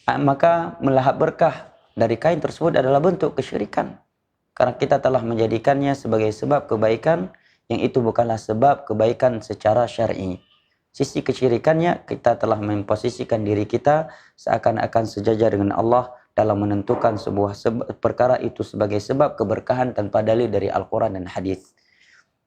maka melahap berkah dari kain tersebut adalah bentuk kesyirikan. Karena kita telah menjadikannya sebagai sebab kebaikan yang itu bukanlah sebab kebaikan secara syar'i. Sisi kesyirikannya, kita telah memposisikan diri kita seakan-akan sejajar dengan Allah dalam menentukan sebuah perkara itu sebagai sebab keberkahan tanpa dalil dari Al-Quran dan hadis.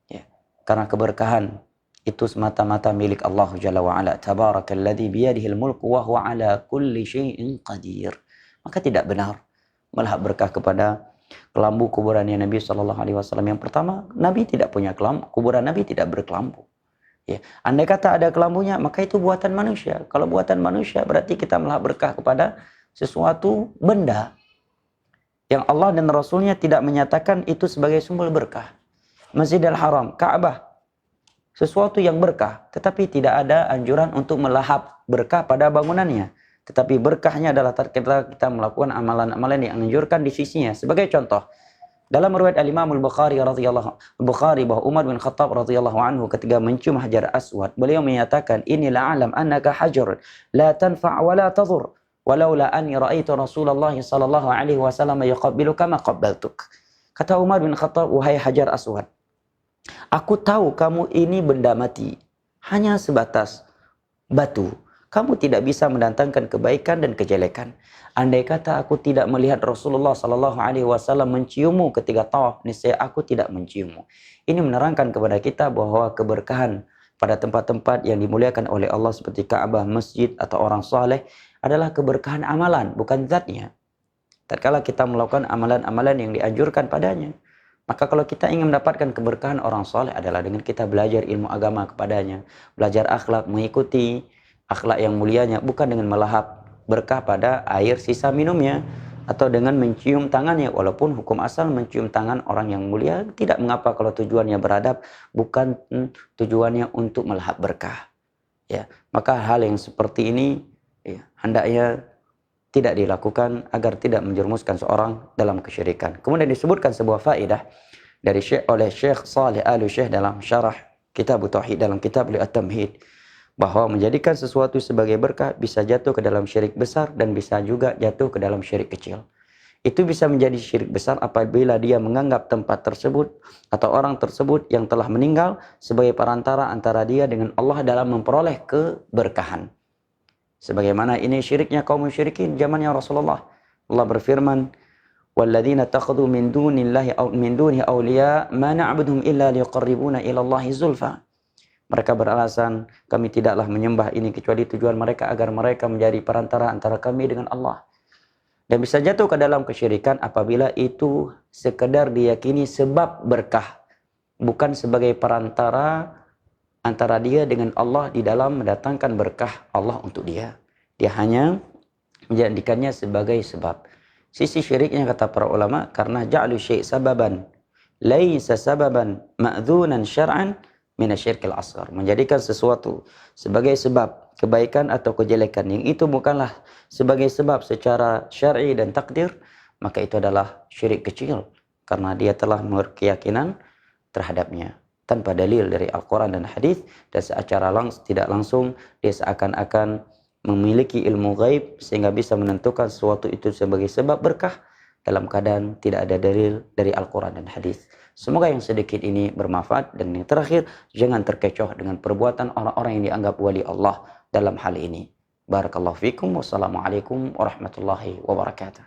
Ya. Karena keberkahan itu semata-mata milik Allah Jalla wa'ala. Tabarakalladzi biyadihil mulku wa huwa ala kulli syai'in qadir. Maka tidak benar melahap berkah kepada kelambu kuburannya Nabi SAW. Yang pertama, Nabi tidak punya kelambu, kuburan Nabi tidak berkelambu. Ya. Andai kata ada kelambunya, maka itu buatan manusia. Kalau buatan manusia, berarti kita melahap berkah kepada sesuatu benda yang Allah dan Rasulnya tidak menyatakan itu sebagai sumber berkah. Masjidil Haram, Ka'bah, sesuatu yang berkah, tetapi tidak ada anjuran untuk melahap berkah pada bangunannya. Tetapi berkahnya adalah kita melakukan amalan-amalan yang anjurkan di sisinya. Sebagai contoh, dalam riwayat Al-Imam Al-Bukhari bahwa Umar bin Khattab radhiyallahu anhu ketika mencium Hajar Aswad, beliau menyatakan, "Inni la'alam annaka hajar la tanfa' wa la tadur, walaula anni ra'aitu Rasulullah sallallahu alaihi wasallam yuqabbiluka ma qabbaltuk." Kata Umar bin Khattab, "Wahai Hajar Aswad, aku tahu kamu ini benda mati, hanya sebatas batu. Kamu tidak bisa mendatangkan kebaikan dan kejelekan. Andai kata aku tidak melihat Rasulullah sallallahu alaihi wasallam menciummu ketika tawaf, niscaya aku tidak menciummu." Ini menerangkan kepada kita bahwa keberkahan pada tempat-tempat yang dimuliakan oleh Allah seperti Ka'bah, masjid atau orang saleh adalah keberkahan amalan, bukan zatnya. Tatkala kita melakukan amalan-amalan yang dianjurkan padanya, maka kalau kita ingin mendapatkan keberkahan orang saleh adalah dengan kita belajar ilmu agama kepadanya, belajar akhlak, mengikuti akhlak yang mulianya, bukan dengan melahap berkah pada air sisa minumnya atau dengan mencium tangannya. Walaupun hukum asal mencium tangan orang yang mulia tidak mengapa kalau tujuannya beradab, bukan tujuannya untuk melahap berkah. Ya, maka hal yang seperti ini ya, hendaknya tidak dilakukan agar tidak menjerumuskan seorang dalam kesyirikan. Kemudian disebutkan sebuah faedah oleh Syekh Shalih Al-Syekh dalam syarah Kitab Tauhid, dalam kitab At-Tamhid, bahwa menjadikan sesuatu sebagai berkah bisa jatuh ke dalam syirik besar dan bisa juga jatuh ke dalam syirik kecil. Itu bisa menjadi syirik besar apabila dia menganggap tempat tersebut atau orang tersebut yang telah meninggal sebagai perantara antara dia dengan Allah dalam memperoleh keberkahan. Sebagaimana ini syiriknya kaum musyrikin zamannya Rasulullah. Allah berfirman, "Walladzina takhadhu min dunillahi aw min dunihi awliya ma na'buduhum illa liqarribuna ila Allahi zulfa." Mereka beralasan, kami tidaklah menyembah ini kecuali tujuan mereka agar mereka menjadi perantara antara kami dengan Allah. Dan bisa jatuh ke dalam kesyirikan apabila itu sekedar diyakini sebab berkah, bukan sebagai perantara antara dia dengan Allah di dalam mendatangkan berkah Allah untuk dia. Dia hanya menjadikannya sebagai sebab. Sisi syiriknya kata para ulama, karena ja'lu syai' sababan laisa sababan ma'dzunan syar'an minasyirkil asghar, menjadikan sesuatu sebagai sebab kebaikan atau kejelekan yang itu bukanlah sebagai sebab secara syar'i dan takdir, maka itu adalah syirik kecil karena dia telah berkeyakinan terhadapnya tanpa dalil dari Al-Quran dan hadis, dan secara tidak langsung dia seakan-akan memiliki ilmu gaib sehingga bisa menentukan sesuatu itu sebagai sebab berkah dalam keadaan tidak ada dalil dari Al-Quran dan hadis. Semoga yang sedikit ini bermanfaat, dan yang terakhir, jangan terkecoh dengan perbuatan orang-orang yang dianggap wali Allah dalam hal ini. Barakallahu fikum, wassalamualaikum warahmatullahi wabarakatuh.